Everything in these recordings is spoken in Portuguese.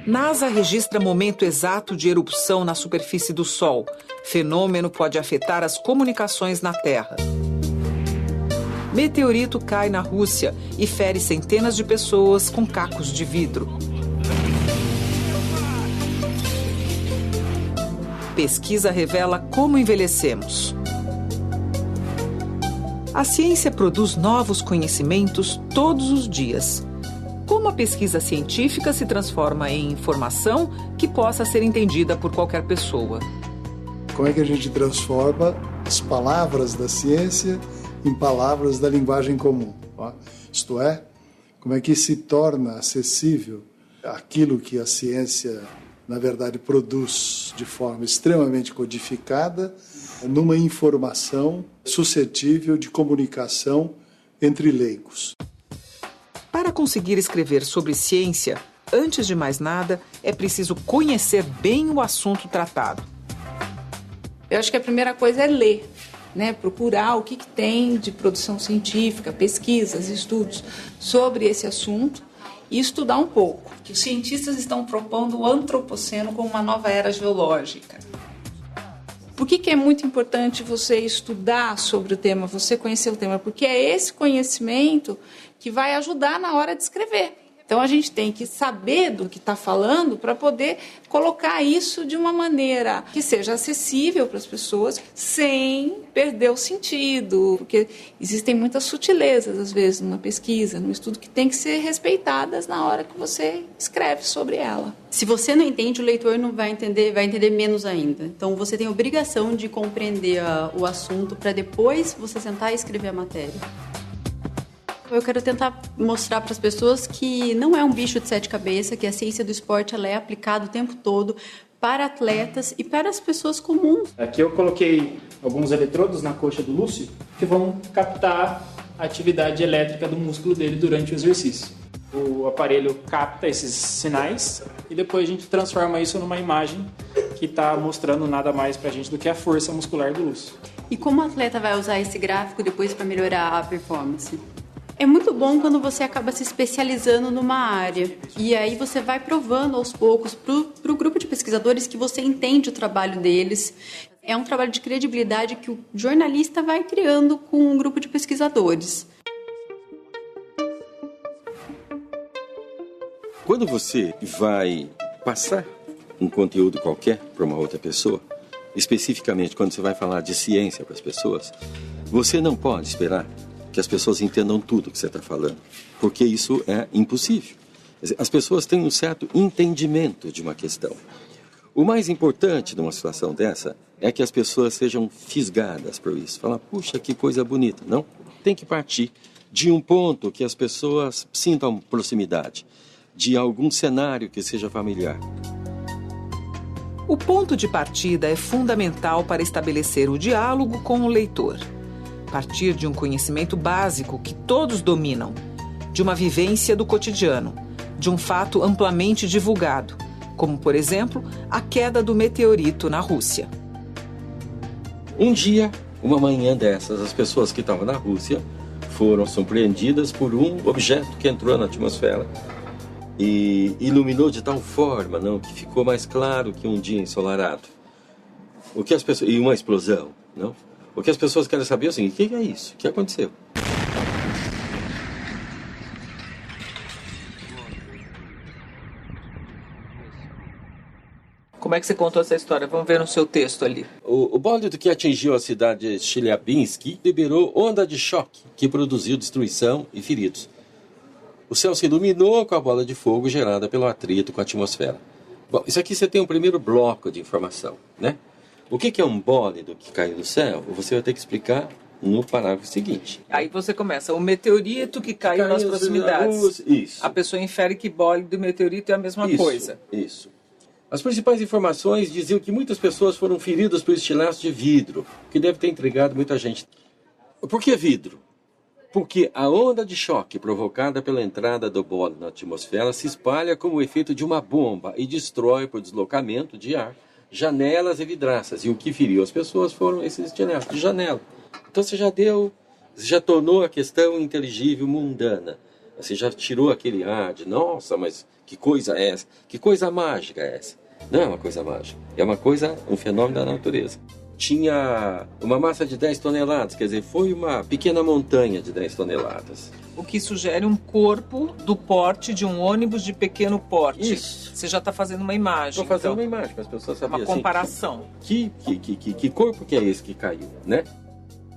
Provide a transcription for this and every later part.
NASA registra momento exato de erupção na superfície do Sol. Fenômeno pode afetar as comunicações na Terra. Meteorito cai na Rússia e fere centenas de pessoas com cacos de vidro. Pesquisa revela como envelhecemos. A ciência produz novos conhecimentos todos os dias. Como a pesquisa científica se transforma em informação que possa ser entendida por qualquer pessoa? Como é que a gente transforma as palavras da ciência em palavras da linguagem comum? Isto é, como é que se torna acessível aquilo que a ciência, na verdade, produz de forma extremamente codificada numa informação suscetível de comunicação entre leigos. Para conseguir escrever sobre ciência, antes de mais nada, é preciso conhecer bem o assunto tratado. Eu acho que a primeira coisa é ler, né? Procurar o que tem de produção científica, pesquisas, estudos sobre esse assunto e estudar um pouco. Que os cientistas estão propondo o antropoceno como uma nova era geológica. Por que é muito importante você estudar sobre o tema, você conhecer o tema? Porque é esse conhecimento que vai ajudar na hora de escrever. Então, a gente tem que saber do que está falando para poder colocar isso de uma maneira que seja acessível para as pessoas sem perder o sentido. Porque existem muitas sutilezas, às vezes, numa pesquisa, num estudo, que tem que ser respeitadas na hora que você escreve sobre ela. Se você não entende, o leitor não vai entender menos ainda. Então, você tem a obrigação de compreender o assunto para depois você sentar e escrever a matéria. Eu quero tentar mostrar para as pessoas que não é um bicho de sete cabeças, que a ciência do esporte ela é aplicada o tempo todo para atletas e para as pessoas comuns. Aqui eu coloquei alguns eletrodos na coxa do Lúcio que vão captar a atividade elétrica do músculo dele durante o exercício. O aparelho capta esses sinais e depois a gente transforma isso numa imagem que está mostrando nada mais para a gente do que a força muscular do Lúcio. E como o atleta vai usar esse gráfico depois para melhorar a performance? É muito bom quando você acaba se especializando numa área e aí você vai provando aos poucos para o grupo de pesquisadores que você entende o trabalho deles. É um trabalho de credibilidade que o jornalista vai criando com um grupo de pesquisadores. Quando você vai passar um conteúdo qualquer para uma outra pessoa, especificamente quando você vai falar de ciência para as pessoas, você não pode esperar que as pessoas entendam tudo que você está falando, porque isso é impossível. As pessoas têm um certo entendimento de uma questão. O mais importante numa situação dessa é que as pessoas sejam fisgadas por isso. Falar, puxa, que coisa bonita. Não, tem que partir de um ponto que as pessoas sintam proximidade, de algum cenário que seja familiar. O ponto de partida é fundamental para estabelecer o diálogo com o leitor. Partir de um conhecimento básico que todos dominam, de uma vivência do cotidiano, de um fato amplamente divulgado, como, por exemplo, a queda do meteorito na Rússia. Um dia, uma manhã dessas, as pessoas que estavam na Rússia foram surpreendidas por um objeto que entrou na atmosfera e iluminou de tal forma, não, que ficou mais claro que um dia ensolarado. E uma explosão, não? O que as pessoas querem saber é o seguinte: o que é isso? O que aconteceu? Como é que você contou essa história? Vamos ver no seu texto ali. O bólido que atingiu a cidade de Chelyabinsk liberou onda de choque que produziu destruição e feridos. O céu se iluminou com a bola de fogo gerada pelo atrito com a atmosfera. Bom, isso aqui você tem um primeiro bloco de informação, né? O que é um bólido que caiu do céu? Você vai ter que explicar no parágrafo seguinte. Aí você começa, o meteorito que caiu nas proximidades. Isso. A pessoa infere que bólido e meteorito é a mesma coisa. Isso. As principais informações diziam que muitas pessoas foram feridas por estilhaço de vidro, que deve ter intrigado muita gente. Por que vidro? Porque a onda de choque provocada pela entrada do bólido na atmosfera se espalha como o efeito de uma bomba e destrói por deslocamento de ar janelas e vidraças. E o que feriu as pessoas foram esses estilhaços de janela. Então você já tornou a questão inteligível, mundana. Você já tirou aquele ar de, nossa, mas que coisa é essa? Que coisa mágica é essa? Não é uma coisa mágica, é um fenômeno da natureza. Tinha uma massa de 10 toneladas, quer dizer, foi uma pequena montanha de 10 toneladas. O que sugere um corpo do porte de um ônibus de pequeno porte. Isso. Você já está fazendo uma imagem. Estou fazendo então. uma imagem para as pessoas saberem. Uma comparação. Assim, que corpo que é esse que caiu, né?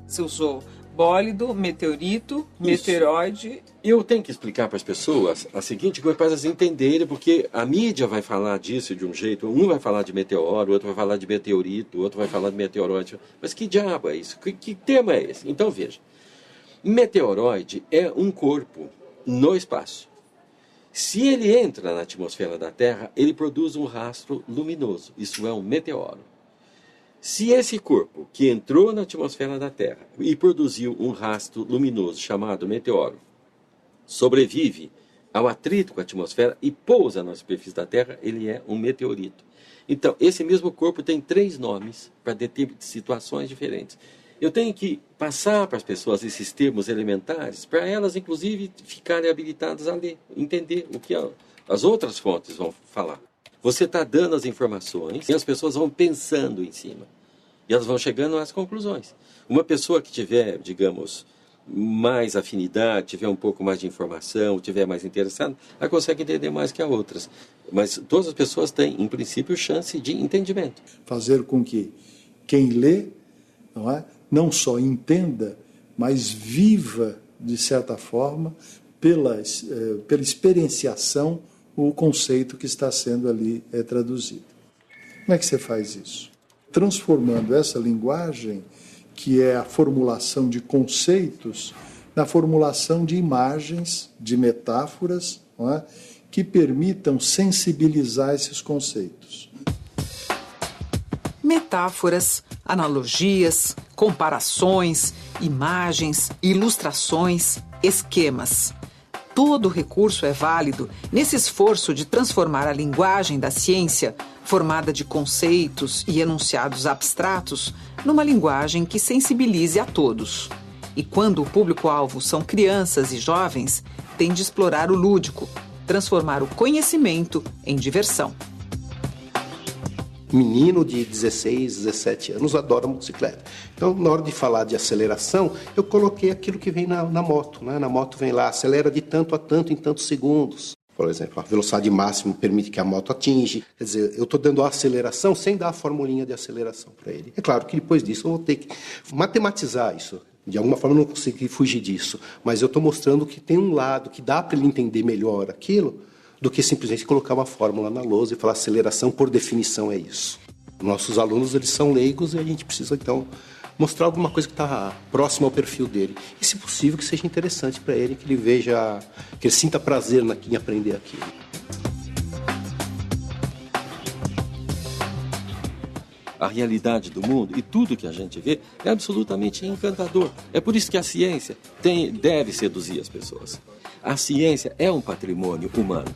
Você usou bólido, meteorito, meteoroide. Eu tenho que explicar para as pessoas a seguinte coisa, para elas entenderem, porque a mídia vai falar disso de um jeito, um vai falar de meteoro, o outro vai falar de meteorito, o outro vai falar de meteoroide. Mas que diabo é isso? Que termo é esse? Então veja, meteoroide é um corpo no espaço. Se ele entra na atmosfera da Terra, ele produz um rastro luminoso. Isso é um meteoro. Se esse corpo que entrou na atmosfera da Terra e produziu um rastro luminoso chamado meteoro, sobrevive ao atrito com a atmosfera e pousa na superfície da Terra, ele é um meteorito. Então, esse mesmo corpo tem 3 nomes para situações diferentes. Eu tenho que passar para as pessoas esses termos elementares, para elas, inclusive, ficarem habilitadas a ler, entender o que as outras fontes vão falar. Você está dando as informações e as pessoas vão pensando em cima. E elas vão chegando às conclusões. Uma pessoa que tiver, digamos, mais afinidade, tiver um pouco mais de informação, tiver mais interessada, ela consegue entender mais que as outras. Mas todas as pessoas têm, em princípio, chance de entendimento. Fazer com que quem lê, não só entenda, mas viva, de certa forma, pela experienciação, o conceito que está sendo ali traduzido. Como é que você faz isso? Transformando essa linguagem, que é a formulação de conceitos, na formulação de imagens, de metáforas, que permitam sensibilizar esses conceitos. Metáforas, analogias, comparações, imagens, ilustrações, esquemas. Todo recurso é válido nesse esforço de transformar a linguagem da ciência, formada de conceitos e enunciados abstratos, numa linguagem que sensibilize a todos. E quando o público-alvo são crianças e jovens, tem de explorar o lúdico, transformar o conhecimento em diversão. Menino de 16, 17 anos adora motocicleta. Então, na hora de falar de aceleração, eu coloquei aquilo que vem na moto. Na moto vem lá, acelera de tanto a tanto em tantos segundos. Por exemplo, a velocidade máxima permite que a moto atinge. Quer dizer, eu estou dando a aceleração sem dar a formulinha de aceleração para ele. É claro que depois disso eu vou ter que matematizar isso. De alguma forma eu não consegui fugir disso. Mas eu estou mostrando que tem um lado que dá para ele entender melhor aquilo, do que simplesmente colocar uma fórmula na lousa e falar aceleração por definição é isso. Nossos alunos, eles são leigos e a gente precisa, então, mostrar alguma coisa que está próxima ao perfil dele. E, se possível, que seja interessante para ele, que ele veja, que ele sinta prazer em aprender aquilo. A realidade do mundo e tudo que a gente vê é absolutamente encantador. É por isso que a ciência deve seduzir as pessoas. A ciência é um patrimônio humano.